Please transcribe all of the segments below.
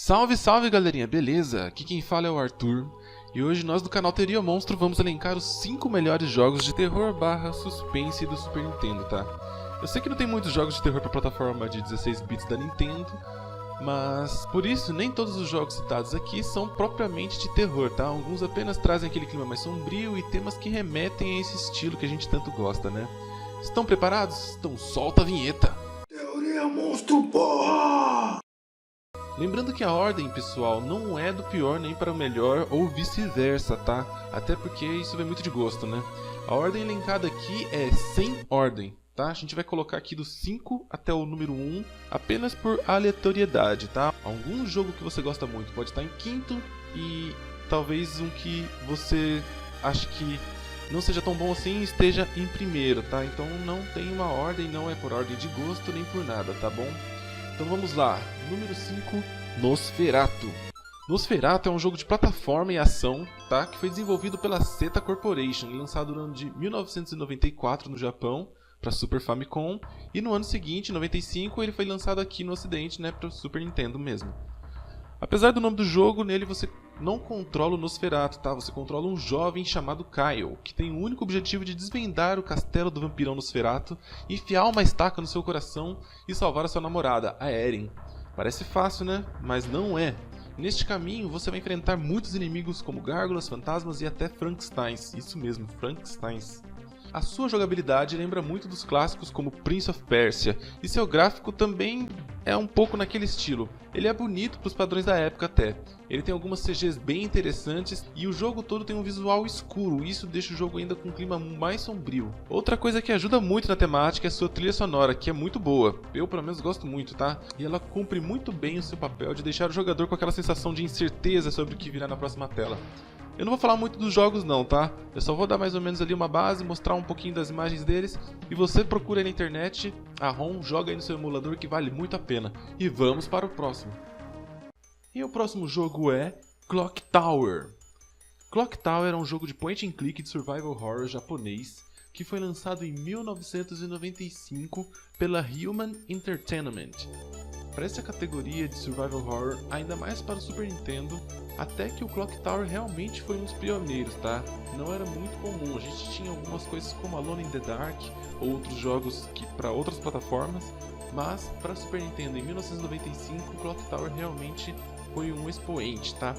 Salve, salve galerinha, beleza? Aqui quem fala é o Arthur e hoje nós do canal Teoria Monstro vamos elencar os 5 melhores jogos de terror / suspense do Super Nintendo, tá? Eu sei que não tem muitos jogos de terror para plataforma de 16 bits da Nintendo, mas por isso nem todos os jogos citados aqui são propriamente de terror, tá? Alguns apenas trazem aquele clima mais sombrio e temas que remetem a esse estilo que a gente tanto gosta, né? Estão preparados? Então solta a vinheta! Teoria Monstro, porra! Lembrando que a ordem, pessoal, não é do pior nem para o melhor ou vice-versa, tá? Até porque isso vem muito de gosto, né? A ordem elencada aqui é sem ordem, tá? A gente vai colocar aqui do 5 até o número 1 apenas por aleatoriedade, tá? Algum jogo que você gosta muito pode estar em quinto e talvez um que você acha que não seja tão bom assim esteja em primeiro, tá? Então não tem uma ordem, não é por ordem de gosto nem por nada, tá bom? Então vamos lá, número 5, Nosferatu. Nosferatu é um jogo de plataforma e ação, tá? Que foi desenvolvido pela Zeta Corporation e lançado no ano de 1994 no Japão para Super Famicom, e no ano seguinte, 95, ele foi lançado aqui no ocidente, né, para Super Nintendo mesmo. Apesar do nome do jogo, nele você não controla o Nosferatu, tá? Você controla um jovem chamado Kyle, que tem o único objetivo de desvendar o castelo do vampirão Nosferatu, enfiar uma estaca no seu coração e salvar a sua namorada, a Erin. Parece fácil, né? Mas não é. Neste caminho, você vai enfrentar muitos inimigos como gárgulas, fantasmas e até Frankensteins. Isso mesmo, Frankensteins. A sua jogabilidade lembra muito dos clássicos como Prince of Persia, e seu gráfico também é um pouco naquele estilo. Ele é bonito para os padrões da época até. Ele tem algumas CGs bem interessantes e o jogo todo tem um visual escuro, e isso deixa o jogo ainda com um clima mais sombrio. Outra coisa que ajuda muito na temática é a sua trilha sonora, que é muito boa. Eu pelo menos gosto muito, tá? E ela cumpre muito bem o seu papel de deixar o jogador com aquela sensação de incerteza sobre o que virá na próxima tela. Eu não vou falar muito dos jogos não, tá? Eu só vou dar mais ou menos ali uma base, mostrar um pouquinho das imagens deles, e você procura aí na internet a ROM, joga aí no seu emulador que vale muito a pena. E vamos para o próximo. E o próximo jogo é Clock Tower. Clock Tower é um jogo de point and click de survival horror japonês que foi lançado em 1995 pela Human Entertainment. Para essa categoria de survival horror, ainda mais para o Super Nintendo, até que o Clock Tower realmente foi um dos pioneiros, tá? Não era muito comum, a gente tinha algumas coisas como Alone in the Dark, outros jogos que para outras plataformas, mas para Super Nintendo em 1995 o Clock Tower realmente foi um expoente, tá?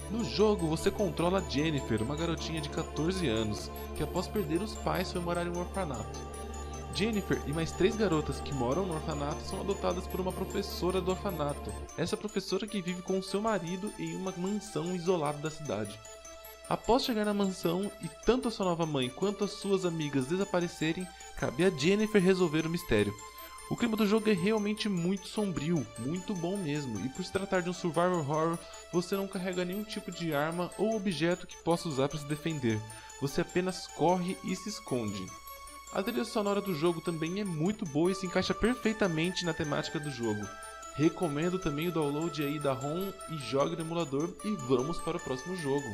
No jogo você controla Jennifer, uma garotinha de 14 anos, que após perder os pais foi morar em um orfanato. Jennifer e mais 3 garotas que moram no orfanato são adotadas por uma professora do orfanato. Essa professora que vive com seu marido em uma mansão isolada da cidade. Após chegar na mansão e tanto a sua nova mãe quanto as suas amigas desaparecerem, cabe a Jennifer resolver o mistério. O clima do jogo é realmente muito sombrio, muito bom mesmo, e por se tratar de um survival horror, você não carrega nenhum tipo de arma ou objeto que possa usar para se defender. Você apenas corre e se esconde. A trilha sonora do jogo também é muito boa e se encaixa perfeitamente na temática do jogo. Recomendo também o download aí da ROM e jogue no emulador, e vamos para o próximo jogo.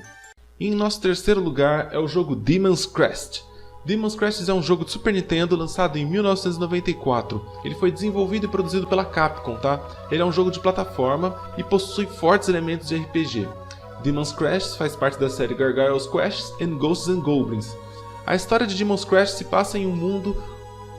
E em nosso terceiro lugar é o jogo Demon's Crest. Demon's Crest é um jogo de Super Nintendo lançado em 1994. Ele foi desenvolvido e produzido pela Capcom, tá? Ele é um jogo de plataforma e possui fortes elementos de RPG. Demon's Crest faz parte da série Gargoyle's Quests and Ghosts and Goblins. A história de Demon's Crest se passa em um mundo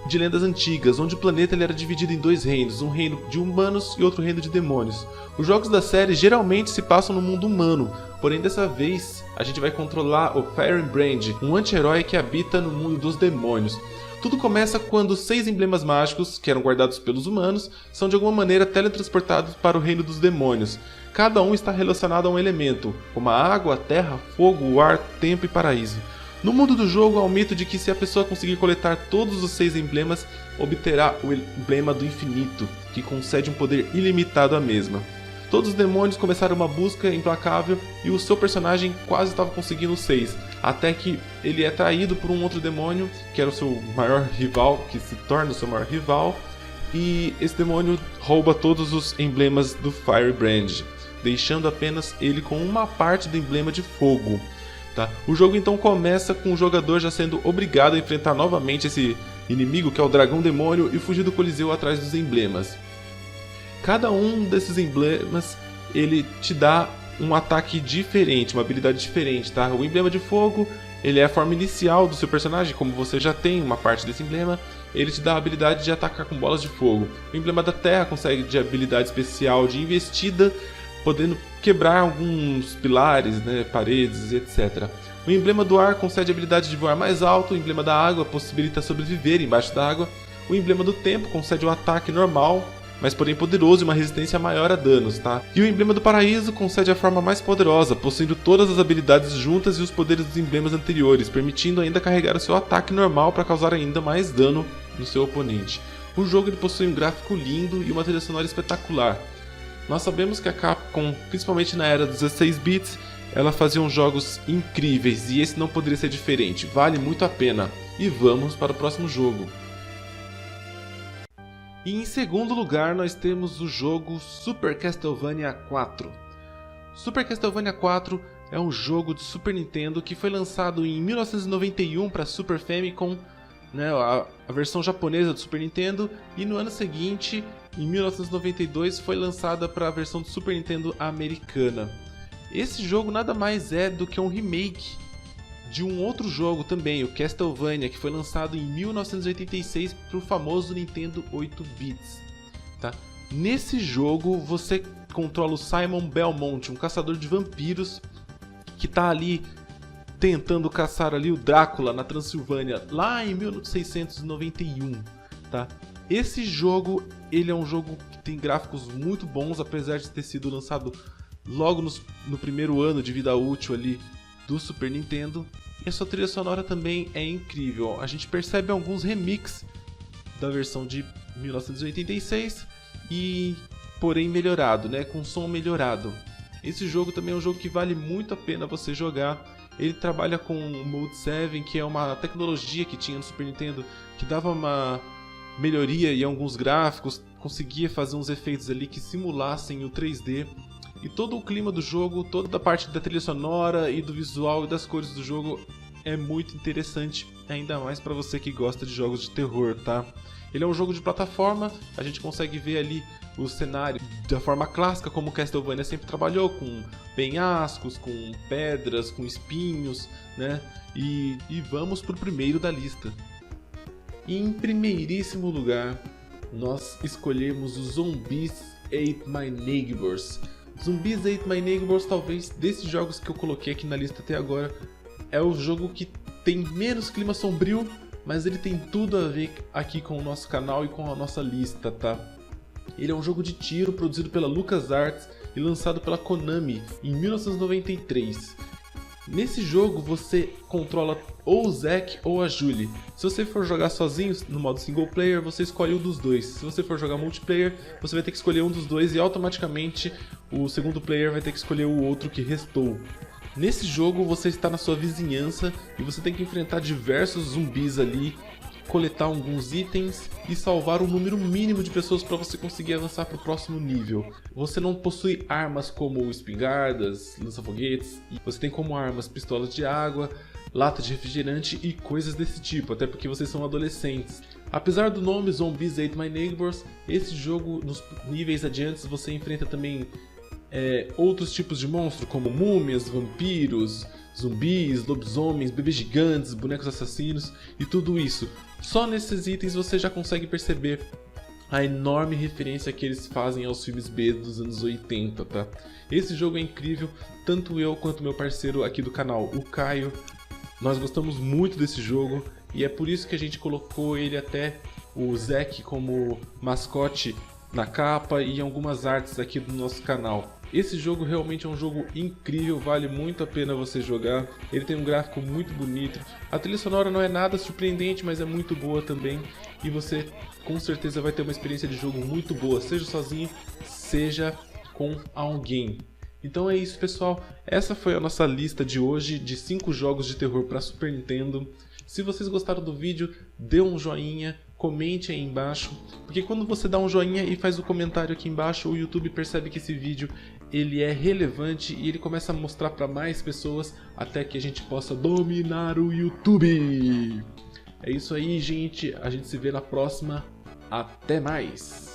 de lendas antigas, onde o planeta ele era dividido em 2 reinos, um reino de humanos e outro reino de demônios. Os jogos da série geralmente se passam no mundo humano, porém dessa vez a gente vai controlar o Firebrand, um anti-herói que habita no mundo dos demônios. Tudo começa quando 6 emblemas mágicos, que eram guardados pelos humanos, são de alguma maneira teletransportados para o reino dos demônios. Cada um está relacionado a um elemento, como a água, a terra, fogo, o ar, tempo e paraíso. No mundo do jogo há o mito de que se a pessoa conseguir coletar todos os 6 emblemas, obterá o emblema do infinito, que concede um poder ilimitado à mesma. Todos os demônios começaram uma busca implacável e o seu personagem quase estava conseguindo os 6, até que ele é traído por um outro demônio, que era o seu maior rival, que se torna o seu maior rival, e esse demônio rouba todos os emblemas do Firebrand, deixando apenas ele com uma parte do emblema de fogo. Tá? O jogo então começa com o jogador já sendo obrigado a enfrentar novamente esse inimigo que é o dragão demônio e fugir do coliseu atrás dos emblemas. Cada um desses emblemas ele te dá um ataque diferente, uma habilidade diferente, tá? O emblema de fogo, ele é a forma inicial do seu personagem, como você já tem uma parte desse emblema, ele te dá a habilidade de atacar com bolas de fogo. O emblema da terra consegue de habilidade especial de investida, podendo quebrar alguns pilares, né, paredes, etc. O emblema do ar concede a habilidade de voar mais alto, o emblema da água possibilita sobreviver embaixo da água, o emblema do tempo concede um ataque normal, mas porém poderoso e uma resistência maior a danos, tá? E o emblema do paraíso concede a forma mais poderosa, possuindo todas as habilidades juntas e os poderes dos emblemas anteriores, permitindo ainda carregar o seu ataque normal para causar ainda mais dano no seu oponente. O jogo ele possui um gráfico lindo e uma trilha sonora espetacular. Nós sabemos que a Capcom, principalmente na era dos 16 bits, ela fazia jogos incríveis e esse não poderia ser diferente, vale muito a pena. E vamos para o próximo jogo. E em segundo lugar nós temos o jogo Super Castlevania 4. Super Castlevania 4 é um jogo de Super Nintendo que foi lançado em 1991 para Super Famicom, né, a versão japonesa do Super Nintendo, e no ano seguinte, em 1992, foi lançada para a versão do Super Nintendo americana. Esse jogo nada mais é do que um remake de um outro jogo também, o Castlevania, que foi lançado em 1986 para o famoso Nintendo 8 bits. Tá? Nesse jogo você controla o Simon Belmont, um caçador de vampiros que está ali tentando caçar ali o Drácula na Transilvânia, lá em 1691. Tá? Esse jogo ele é um jogo que tem gráficos muito bons, apesar de ter sido lançado logo no primeiro ano de vida útil ali do Super Nintendo. E a sua trilha sonora também é incrível. A gente percebe alguns remixes da versão de 1986 e porém melhorado, né, com som melhorado. Esse jogo também é um jogo que vale muito a pena você jogar. Ele trabalha com o Mode 7, que é uma tecnologia que tinha no Super Nintendo que dava uma melhoria em alguns gráficos, conseguia fazer uns efeitos ali que simulassem o 3D. E todo o clima do jogo, toda a parte da trilha sonora e do visual e das cores do jogo é muito interessante, ainda mais para você que gosta de jogos de terror, tá? Ele é um jogo de plataforma, a gente consegue ver ali o cenário da forma clássica, como o Castlevania sempre trabalhou, com penhascos, com pedras, com espinhos, né? E vamos pro primeiro da lista. E em primeiríssimo lugar, nós escolhemos o Zombies Ate My Neighbors. Zombies Ate My Neighbors, talvez desses jogos que eu coloquei aqui na lista até agora, é o jogo que tem menos clima sombrio, mas ele tem tudo a ver aqui com o nosso canal e com a nossa lista, tá? Ele é um jogo de tiro produzido pela LucasArts e lançado pela Konami em 1993. Nesse jogo você controla ou o Zack ou a Julie. Se você for jogar sozinho no modo single player, você escolhe um dos dois. Se você for jogar multiplayer, você vai ter que escolher um dos dois e automaticamente o segundo player vai ter que escolher o outro que restou. Nesse jogo você está na sua vizinhança e você tem que enfrentar diversos zumbis ali, coletar alguns itens e salvar um número mínimo de pessoas para você conseguir avançar para o próximo nível. Você não possui armas como espingardas, lança-foguetes, você tem como armas pistolas de água, lata de refrigerante e coisas desse tipo, até porque vocês são adolescentes. Apesar do nome Zombies Ate My Neighbors, esse jogo nos níveis adiantes você enfrenta também outros tipos de monstros como múmias, vampiros, zumbis, lobisomens, bebês gigantes, bonecos assassinos e tudo isso. Só nesses itens você já consegue perceber a enorme referência que eles fazem aos filmes B dos anos 80, tá? Esse jogo é incrível, tanto eu quanto meu parceiro aqui do canal, o Caio, nós gostamos muito desse jogo e é por isso que a gente colocou ele até o Zack como mascote na capa e em algumas artes aqui do nosso canal. Esse jogo realmente é um jogo incrível, vale muito a pena você jogar. Ele tem um gráfico muito bonito. A trilha sonora não é nada surpreendente, mas é muito boa também. E você com certeza vai ter uma experiência de jogo muito boa, seja sozinho, seja com alguém. Então é isso, pessoal. Essa foi a nossa lista de hoje de 5 jogos de terror para Super Nintendo. Se vocês gostaram do vídeo, dê um joinha, comente aí embaixo, porque quando você dá um joinha e faz o comentário aqui embaixo, o YouTube percebe que esse vídeo ele é relevante e ele começa a mostrar para mais pessoas até que a gente possa dominar o YouTube. É isso aí, gente. A gente se vê na próxima. Até mais!